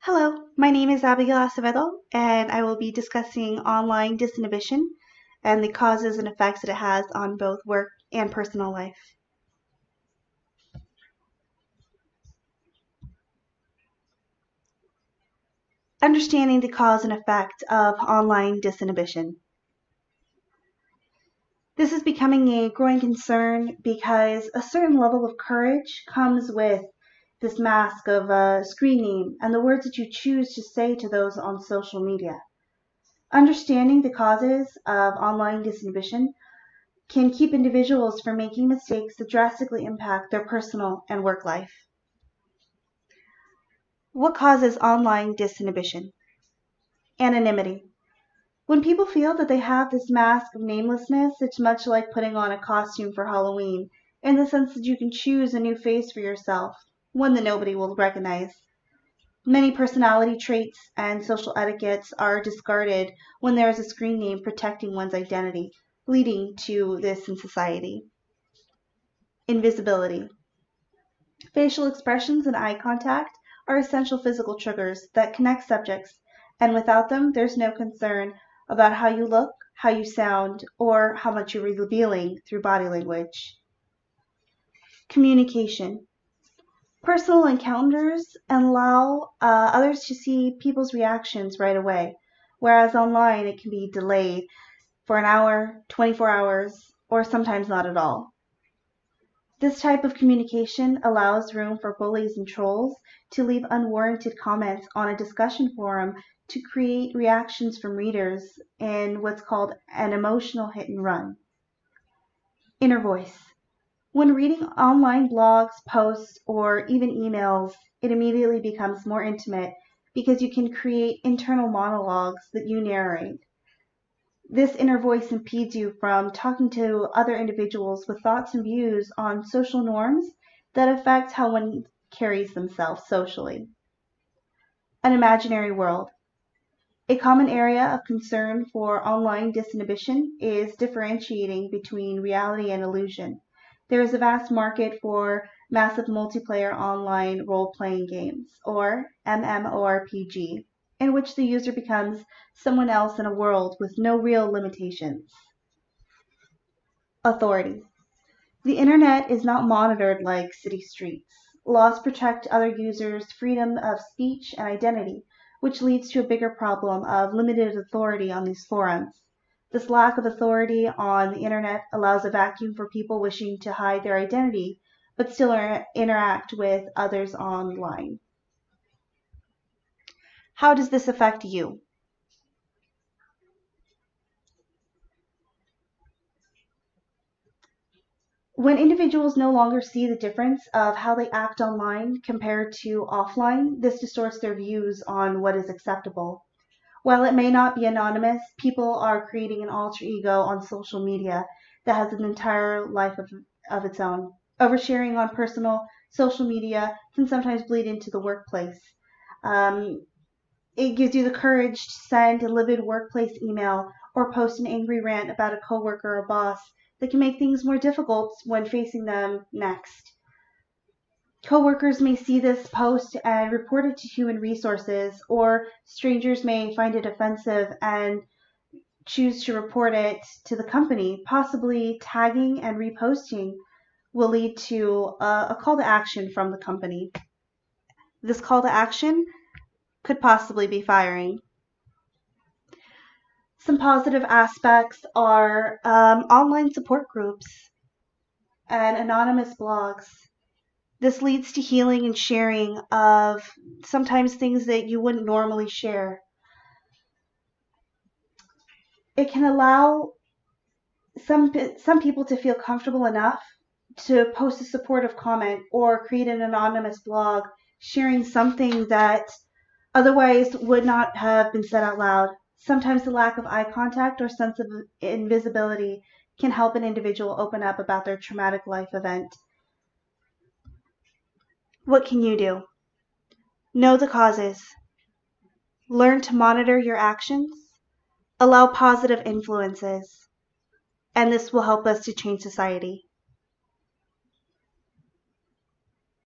Hello, my name is Abigail Acevedo, and I will be discussing online disinhibition and the causes and effects that it has on both work and personal life. Understanding the cause and effect of online disinhibition. This is becoming a growing concern because a certain level of courage comes with this mask of a screen name and the words that you choose to say to those on social media. Understanding the causes of online disinhibition can keep individuals from making mistakes that drastically impact their personal and work life. What causes online disinhibition? Anonymity. When people feel that they have this mask of namelessness, it's much like putting on a costume for Halloween, in the sense that you can choose a new face for yourself, one that nobody will recognize. Many personality traits and social etiquettes are discarded when there is a screen name protecting one's identity, leading to this in society. Invisibility. Facial expressions and eye contact are essential physical triggers that connect subjects, and without them, there's no concern about how you look, how you sound, or how much you're revealing through body language. Communication. Personal encounters allow others to see people's reactions right away, whereas online it can be delayed for an hour, 24 hours, or sometimes not at all. This type of communication allows room for bullies and trolls to leave unwarranted comments on a discussion forum to create reactions from readers in what's called an emotional hit and run. Inner voice. When reading online blogs, posts, or even emails, it immediately becomes more intimate because you can create internal monologues that you narrate. This inner voice impedes you from talking to other individuals with thoughts and views on social norms that affect how one carries themselves socially. An imaginary world. A common area of concern for online disinhibition is differentiating between reality and illusion. There is a vast market for massive multiplayer online role-playing games, or MMORPG, in which the user becomes someone else in a world with no real limitations. Authority. The internet is not monitored like city streets. Laws protect other users' freedom of speech and identity, which leads to a bigger problem of limited authority on these forums. This lack of authority on the internet allows a vacuum for people wishing to hide their identity, but still interact with others online. How does this affect you? When individuals no longer see the difference of how they act online compared to offline, this distorts their views on what is acceptable. While it may not be anonymous, people are creating an alter ego on social media that has an entire life of its own. Oversharing on personal social media can sometimes bleed into the workplace. It gives you the courage to send a livid workplace email or post an angry rant about a coworker or boss that can make things more difficult when facing them next. Coworkers may see this post and report it to human resources, or strangers may find it offensive and choose to report it to the company. Possibly tagging and reposting will lead to a call to action from the company. This call to action could possibly be firing. Some positive aspects are online support groups and anonymous blogs. This leads to healing and sharing of sometimes things that you wouldn't normally share. It can allow some people to feel comfortable enough to post a supportive comment or create an anonymous blog sharing something that otherwise would not have been said out loud. Sometimes the lack of eye contact or sense of invisibility can help an individual open up about their traumatic life event. What can you do? Know the causes. Learn to monitor your actions. Allow positive influences. And this will help us to change society.